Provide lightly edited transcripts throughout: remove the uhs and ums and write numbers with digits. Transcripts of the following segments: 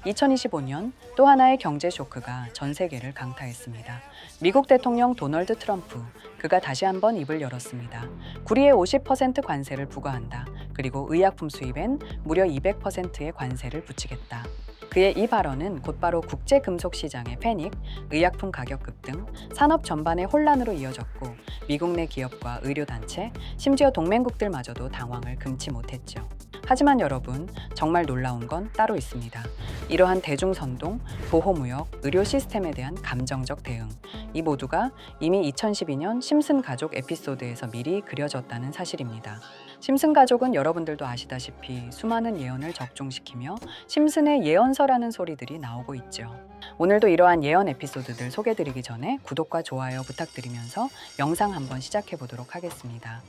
2025년 또 하나의 경제 쇼크가 전 세계를 강타했습니다. 미국 대통령 도널드 트럼프, 그가 다시 한번 입을 열었습니다. 구리에 50% 관세를 부과한다. 그리고 의약품 수입엔 무려 200%의 관세를 붙이겠다. 그의 이 발언은 곧바로 국제 금속 시장의 패닉, 의약품 가격 급등, 산업 전반의 혼란으로 이어졌고 미국 내 기업과 의료단체, 심지어 동맹국들마저도 당황을 금치 못했죠. 하지만 여러분, 정말 놀라운 건 따로 있습니다. 이러한 대중선동, 보호무역, 의료 시스템에 대한 감정적 대응, 이 모두가 이미 2012년 심슨 가족 에피소드에서 미리 그려졌다는 사실입니다. 심슨 가족은 여러분들도 아시다시피 수많은 예언을 적중시키며 심슨의 예언서라는 소리들이 나오고 있죠. 오늘도 이러한 예언 에피소드들 소개드리기 전에 구독과 좋아요 부탁드리면서 영상 한번 시작해 보도록 하겠습니다.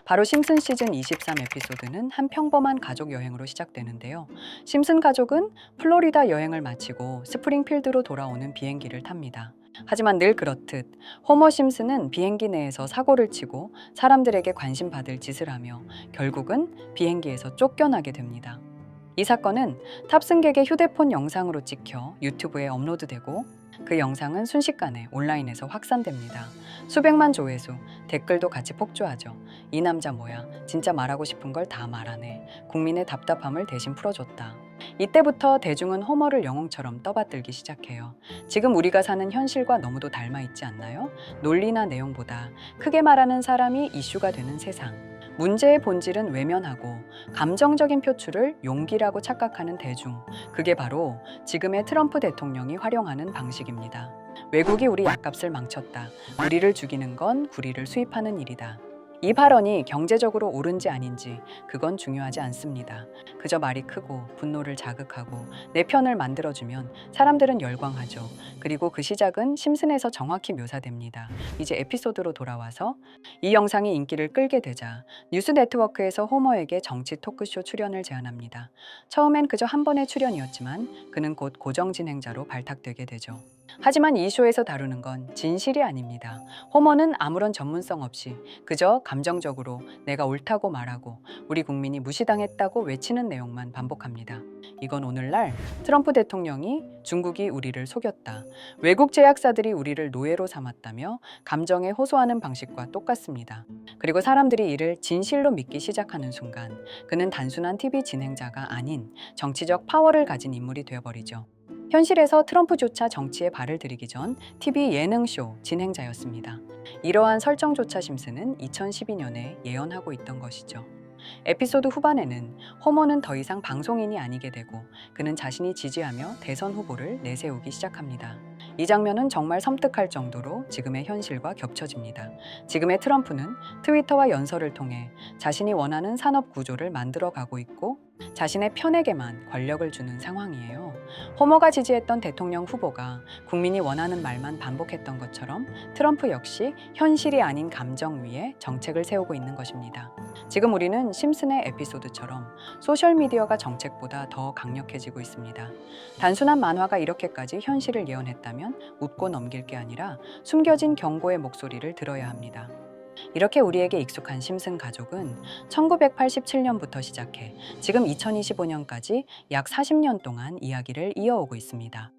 바로 심슨 시즌 23 에피소드는 한 평범한 가족 여행으로 시작되는데요. 심슨 가족은 플로리다 여행을 마치고 스프링필드로 돌아오는 비행기를 탑니다. 하지만 늘 그렇듯 호머 심슨은 비행기 내에서 사고를 치고 사람들에게 관심 받을 짓을 하며 결국은 비행기에서 쫓겨나게 됩니다. 이 사건은 탑승객의 휴대폰 영상으로 찍혀 유튜브에 업로드되고 그 영상은 순식간에 온라인에서 확산됩니다. 수백만 조회수, 댓글도 같이 폭주하죠. 이 남자 뭐야? 진짜 말하고 싶은 걸 다 말하네. 국민의 답답함을 대신 풀어줬다. 이때부터 대중은 호머를 영웅처럼 떠받들기 시작해요. 지금 우리가 사는 현실과 너무도 닮아 있지 않나요? 논리나 내용보다 크게 말하는 사람이 이슈가 되는 세상. 문제의 본질은 외면하고 감정적인 표출을 용기라고 착각하는 대중. 그게 바로 지금의 트럼프 대통령이 활용하는 방식입니다. 외국이 우리 약값을 망쳤다. 우리를 죽이는 건 구리를 수입하는 일이다. 이 발언이 경제적으로 옳은지 아닌지 그건 중요하지 않습니다. 그저 말이 크고 분노를 자극하고 내 편을 만들어주면 사람들은 열광하죠. 그리고 그 시작은 심슨에서 정확히 묘사됩니다. 이제 에피소드로 돌아와서 이 영상이 인기를 끌게 되자 뉴스 네트워크에서 호머에게 정치 토크쇼 출연을 제안합니다. 처음엔 그저 한 번의 출연이었지만 그는 곧 고정 진행자로 발탁되게 되죠. 하지만 이 쇼에서 다루는 건 진실이 아닙니다. 호머는 아무런 전문성 없이 그저 감정적으로 내가 옳다고 말하고 우리 국민이 무시당했다고 외치는 내용만 반복합니다. 이건 오늘날 트럼프 대통령이 중국이 우리를 속였다, 외국 제약사들이 우리를 노예로 삼았다며 감정에 호소하는 방식과 똑같습니다. 그리고 사람들이 이를 진실로 믿기 시작하는 순간 그는 단순한 TV 진행자가 아닌 정치적 파워를 가진 인물이 되어버리죠. 현실에서 트럼프조차 정치에 발을 들이기 전 TV 예능쇼 진행자였습니다. 이러한 설정조차 심슨은 2012년에 예언하고 있던 것이죠. 에피소드 후반에는 호머는 더 이상 방송인이 아니게 되고 그는 자신이 지지하며 대선 후보를 내세우기 시작합니다. 이 장면은 정말 섬뜩할 정도로 지금의 현실과 겹쳐집니다. 지금의 트럼프는 트위터와 연설을 통해 자신이 원하는 산업 구조를 만들어가고 있고 자신의 편에게만 권력을 주는 상황이에요. 호머가 지지했던 대통령 후보가 국민이 원하는 말만 반복했던 것처럼 트럼프 역시 현실이 아닌 감정 위에 정책을 세우고 있는 것입니다. 지금 우리는 심슨의 에피소드처럼 소셜미디어가 정책보다 더 강력해지고 있습니다. 단순한 만화가 이렇게까지 현실을 예언했다면 웃고 넘길 게 아니라 숨겨진 경고의 목소리를 들어야 합니다. 이렇게 우리에게 익숙한 심슨 가족은 1987년부터 시작해 지금 2025년까지 약 40년 동안 이야기를 이어오고 있습니다.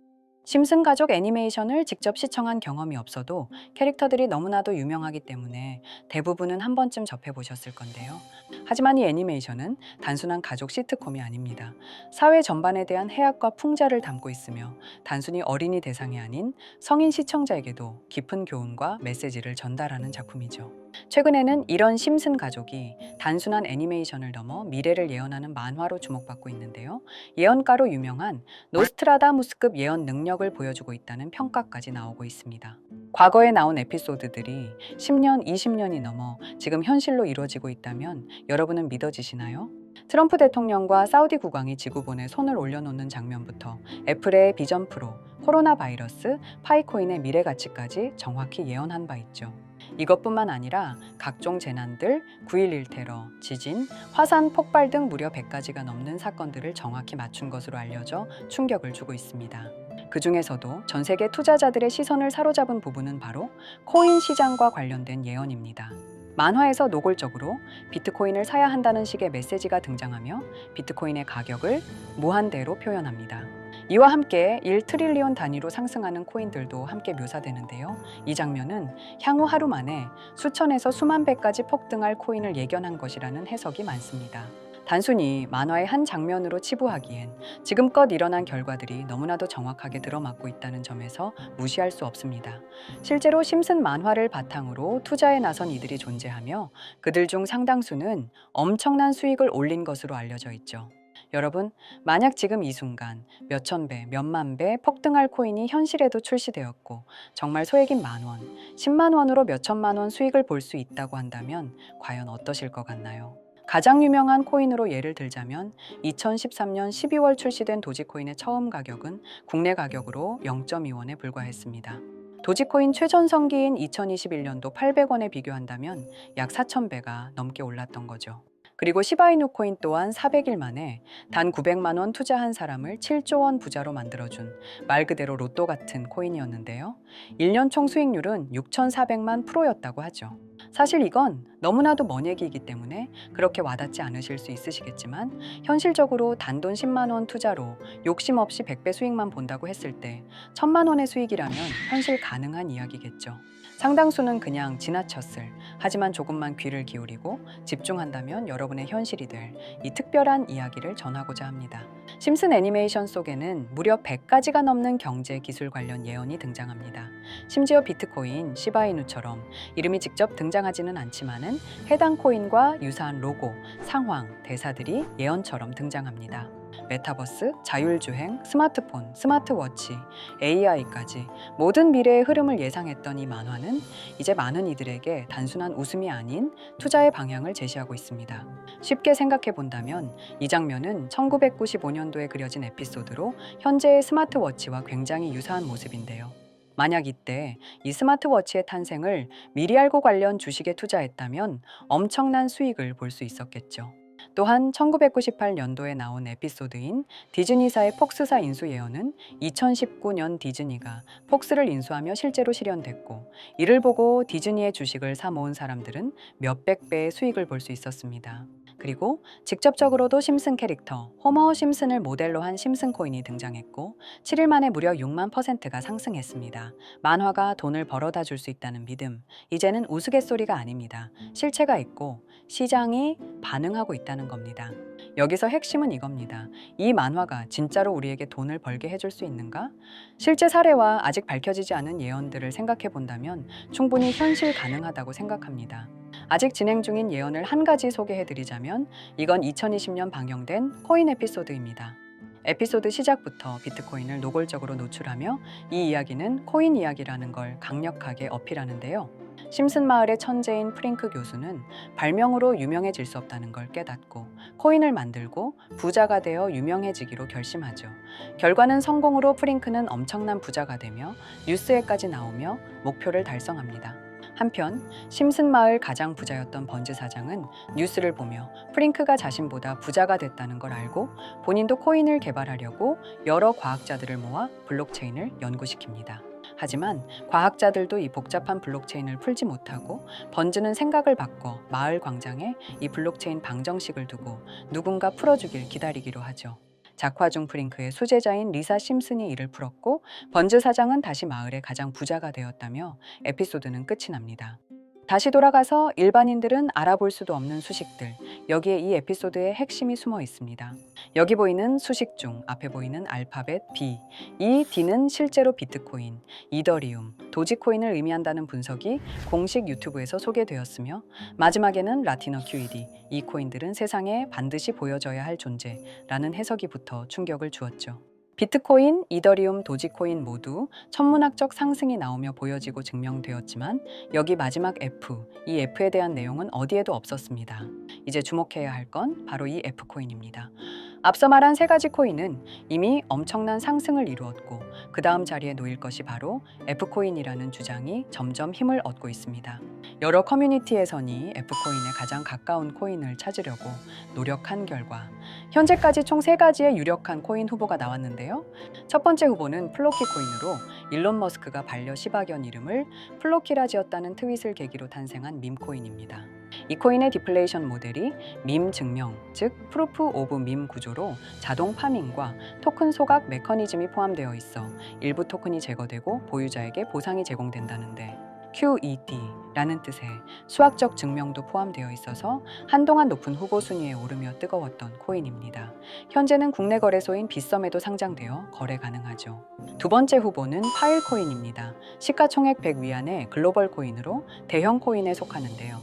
심슨 가족 애니메이션을 직접 시청한 경험이 없어도 캐릭터들이 너무나도 유명하기 때문에 대부분은 한 번쯤 접해보셨을 건데요. 하지만 이 애니메이션은 단순한 가족 시트콤이 아닙니다. 사회 전반에 대한 해악과 풍자를 담고 있으며 단순히 어린이 대상이 아닌 성인 시청자에게도 깊은 교훈과 메시지를 전달하는 작품이죠. 최근에는 이런 심슨 가족이 단순한 애니메이션을 넘어 미래를 예언하는 만화로 주목받고 있는데요. 예언가로 유명한 노스트라다무스급 예언 능력을 보여주고 있다는 평가까지 나오고 있습니다. 과거에 나온 에피소드들이 10년, 20년이 넘어 지금 현실로 이루어지고 있다면 여러분은 믿어지시나요? 트럼프 대통령과 사우디 국왕이 지구본에 손을 올려놓는 장면부터 애플의 비전 프로, 코로나 바이러스, 파이코인의 미래 가치까지 정확히 예언한 바 있죠. 이것뿐만 아니라 각종 재난들, 9.11 테러, 지진, 화산 폭발 등 무려 100가지가 넘는 사건들을 정확히 맞춘 것으로 알려져 충격을 주고 있습니다. 그 중에서도 전 세계 투자자들의 시선을 사로잡은 부분은 바로 코인 시장과 관련된 예언입니다. 만화에서 노골적으로 비트코인을 사야 한다는 식의 메시지가 등장하며 비트코인의 가격을 무한대로 표현합니다. 이와 함께 1트릴리온 단위로 상승하는 코인들도 함께 묘사되는데요. 이 장면은 향후 하루 만에 수천에서 수만 배까지 폭등할 코인을 예견한 것이라는 해석이 많습니다. 단순히 만화의 한 장면으로 치부하기엔 지금껏 일어난 결과들이 너무나도 정확하게 들어맞고 있다는 점에서 무시할 수 없습니다. 실제로 심슨 만화를 바탕으로 투자에 나선 이들이 존재하며 그들 중 상당수는 엄청난 수익을 올린 것으로 알려져 있죠. 여러분, 만약 지금 이 순간 몇천 배, 몇만 배 폭등할 코인이 현실에도 출시되었고 정말 소액인 만 원, 10만 원으로 몇천만 원 수익을 볼 수 있다고 한다면 과연 어떠실 것 같나요? 가장 유명한 코인으로 예를 들자면 2013년 12월 출시된 도지코인의 처음 가격은 국내 가격으로 0.2원에 불과했습니다. 도지코인 최전성기인 2021년도 800원에 비교한다면 약 4,000배가 넘게 올랐던 거죠. 그리고 시바이누 코인 또한 400일 만에 단 900만 원 투자한 사람을 7조 원 부자로 만들어준 말 그대로 로또 같은 코인이었는데요. 1년 총 수익률은 6,400만 프로였다고 하죠. 사실 이건 너무나도 먼 얘기이기 때문에 그렇게 와닿지 않으실 수 있으시겠지만 현실적으로 단돈 10만 원 투자로 욕심 없이 100배 수익만 본다고 했을 때 1,000만 원의 수익이라면 현실 가능한 이야기겠죠. 상당수는 그냥 지나쳤을, 하지만 조금만 귀를 기울이고 집중한다면 여러분의 현실이 될 이 특별한 이야기를 전하고자 합니다. 심슨 애니메이션 속에는 무려 100가지가 넘는 경제 기술 관련 예언이 등장합니다. 심지어 비트코인, 시바이누처럼 이름이 직접 등장하지는 않지만은 해당 코인과 유사한 로고, 상황, 대사들이 예언처럼 등장합니다. 메타버스, 자율주행, 스마트폰, 스마트워치, AI까지 모든 미래의 흐름을 예상했던 이 만화는 이제 많은 이들에게 단순한 웃음이 아닌 투자의 방향을 제시하고 있습니다. 쉽게 생각해 본다면 이 장면은 1995년도에 그려진 에피소드로 현재의 스마트워치와 굉장히 유사한 모습인데요. 만약 이때 이 스마트워치의 탄생을 미리 알고 관련 주식에 투자했다면 엄청난 수익을 볼 수 있었겠죠. 또한 1998년도에 나온 에피소드인 디즈니사의 폭스사 인수 예언은 2019년 디즈니가 폭스를 인수하며 실제로 실현됐고 이를 보고 디즈니의 주식을 사 모은 사람들은 몇백 배의 수익을 볼 수 있었습니다. 그리고 직접적으로도 심슨 캐릭터 호머 심슨을 모델로 한 심슨 코인이 등장했고 7일 만에 무려 6만 %가 상승했습니다. 만화가 돈을 벌어다 줄 수 있다는 믿음, 이제는 우스갯소리가 아닙니다. 실체가 있고 시장이 반응하고 있다는 겁니다. 여기서 핵심은 이겁니다. 이 만화가 진짜로 우리에게 돈을 벌게 해줄 수 있는가? 실제 사례와 아직 밝혀지지 않은 예언들을 생각해 본다면 충분히 현실 가능하다고 생각합니다. 아직 진행 중인 예언을 한 가지 소개해드리자면 이건 2020년 방영된 코인 에피소드입니다. 에피소드 시작부터 비트코인을 노골적으로 노출하며 이 이야기는 코인 이야기라는 걸 강력하게 어필하는데요. 심슨 마을의 천재인 프링크 교수는 발명으로 유명해질 수 없다는 걸 깨닫고 코인을 만들고 부자가 되어 유명해지기로 결심하죠. 결과는 성공으로 프링크는 엄청난 부자가 되며 뉴스에까지 나오며 목표를 달성합니다. 한편 심슨 마을 가장 부자였던 번즈 사장은 뉴스를 보며 프링크가 자신보다 부자가 됐다는 걸 알고 본인도 코인을 개발하려고 여러 과학자들을 모아 블록체인을 연구시킵니다. 하지만 과학자들도 이 복잡한 블록체인을 풀지 못하고 번즈는 생각을 바꿔 마을 광장에 이 블록체인 방정식을 두고 누군가 풀어주길 기다리기로 하죠. 작화 중 프링크의 수제자인 리사 심슨이 이를 풀었고 번즈 사장은 다시 마을의 가장 부자가 되었다며 에피소드는 끝이 납니다. 다시 돌아가서 일반인들은 알아볼 수도 없는 수식들, 여기에 이 에피소드의 핵심이 숨어 있습니다. 여기 보이는 수식 중 앞에 보이는 알파벳 B, 이 D는 실제로 비트코인, 이더리움, 도지코인을 의미한다는 분석이 공식 유튜브에서 소개되었으며 마지막에는 라티너 QED, 이 코인들은 세상에 반드시 보여져야 할 존재라는 해석이 붙어 충격을 주었죠. 비트코인, 이더리움, 도지코인 모두 천문학적 상승이 나오며 보여지고 증명되었지만 여기 마지막 F, 이 F에 대한 내용은 어디에도 없었습니다. 이제 주목해야 할 건 바로 이 F코인입니다. 앞서 말한 세 가지 코인은 이미 엄청난 상승을 이루었고 그 다음 자리에 놓일 것이 바로 F코인이라는 주장이 점점 힘을 얻고 있습니다. 여러 커뮤니티에서는 F코인에 가장 가까운 코인을 찾으려고 노력한 결과 현재까지 총 세 가지의 유력한 코인 후보가 나왔는데요. 첫 번째 후보는 플로키 코인으로 일론 머스크가 반려 시바견 이름을 플로키라 지었다는 트윗을 계기로 탄생한 밈코인입니다. 이 코인의 디플레이션 모델이 밈 증명, 즉 프루프 오브 밈 구조로 자동 파밍과 토큰 소각 메커니즘이 포함되어 있어 일부 토큰이 제거되고 보유자에게 보상이 제공된다는데 QED라는 뜻의 수학적 증명도 포함되어 있어서 한동안 높은 후보 순위에 오르며 뜨거웠던 코인입니다. 현재는 국내 거래소인 빗썸에도 상장되어 거래 가능하죠. 두 번째 후보는 파일코인입니다. 시가총액 100 위안의 글로벌 코인으로 대형 코인에 속하는데요.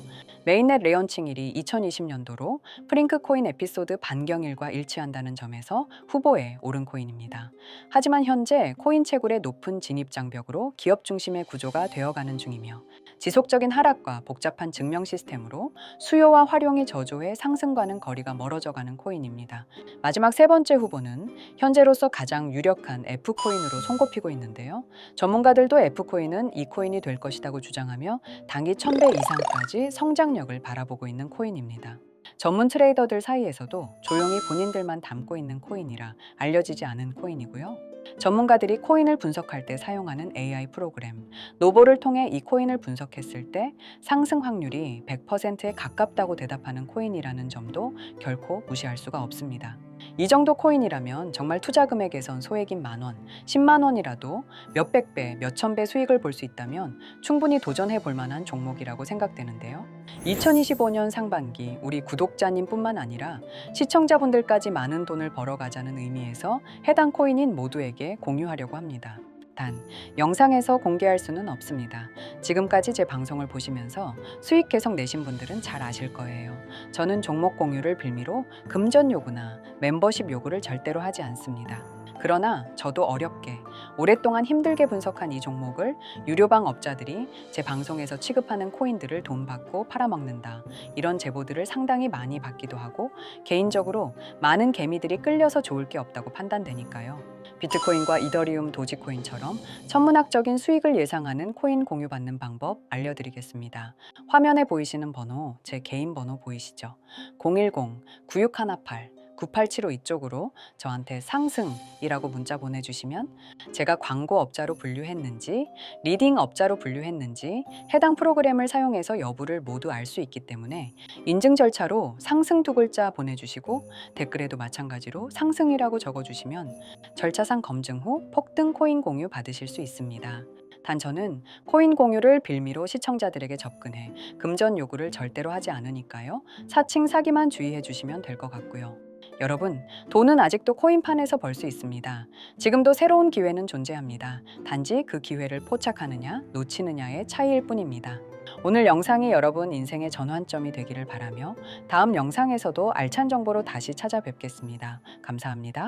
메인넷 레언칭일이 2020년도로 프링크 코인 에피소드 반경일과 일치한다는 점에서 후보에 오른 코인입니다. 하지만 현재 코인 채굴의 높은 진입 장벽으로 기업 중심의 구조가 되어가는 중이며 지속적인 하락과 복잡한 증명 시스템으로 수요와 활용이 저조해 상승과는 거리가 멀어져가는 코인입니다. 마지막 세 번째 후보는 현재로서 가장 유력한 F코인으로 손꼽히고 있는데요. 전문가들도 F코인은 이 코인이 될 것이라고 주장하며 단기 1000배 이상까지 성장력을 바라보고 있는 코인입니다. 전문 트레이더들 사이에서도 조용히 본인들만 담고 있는 코인이라 알려지지 않은 코인이고요. 전문가들이 코인을 분석할 때 사용하는 AI 프로그램 노보를 통해 이 코인을 분석했을 때 상승 확률이 100%에 가깝다고 대답하는 코인이라는 점도 결코 무시할 수가 없습니다. 이 정도 코인이라면 정말 투자 금액에선 소액인 만원, 10만 원이라도 몇백 배, 몇천 배 수익을 볼 수 있다면 충분히 도전해 볼 만한 종목이라고 생각되는데요. 2025년 상반기 우리 구독자님뿐만 아니라 시청자분들까지 많은 돈을 벌어가자는 의미에서 해당 코인인 모두에게 공유하려고 합니다. 단, 영상에서 공개할 수는 없습니다. 지금까지 제 방송을 보시면서 수익 계속 내신 분들은 잘 아실 거예요. 저는 종목 공유를 빌미로 금전 요구나 멤버십 요구를 절대로 하지 않습니다. 그러나 저도 어렵게 오랫동안 힘들게 분석한 이 종목을 유료방 업자들이 제 방송에서 취급하는 코인들을 돈 받고 팔아먹는다. 이런 제보들을 상당히 많이 받기도 하고 개인적으로 많은 개미들이 끌려서 좋을 게 없다고 판단되니까요. 비트코인과 이더리움, 도지코인처럼 천문학적인 수익을 예상하는 코인 공유받는 방법 알려드리겠습니다. 화면에 보이시는 번호, 제 개인 번호 보이시죠? 010-9618-9875 이쪽으로 저한테 상승이라고 문자 보내주시면 제가 광고 업자로 분류했는지 리딩 업자로 분류했는지 해당 프로그램을 사용해서 여부를 모두 알 수 있기 때문에 인증 절차로 상승 두 글자 보내주시고 댓글에도 마찬가지로 상승이라고 적어주시면 절차상 검증 후 폭등 코인 공유 받으실 수 있습니다. 단 저는 코인 공유를 빌미로 시청자들에게 접근해 금전 요구를 절대로 하지 않으니까요. 사칭 사기만 주의해 주시면 될 것 같고요. 여러분, 돈은 아직도 코인판에서 벌 수 있습니다. 지금도 새로운 기회는 존재합니다. 단지 그 기회를 포착하느냐, 놓치느냐의 차이일 뿐입니다. 오늘 영상이 여러분 인생의 전환점이 되기를 바라며 다음 영상에서도 알찬 정보로 다시 찾아뵙겠습니다. 감사합니다.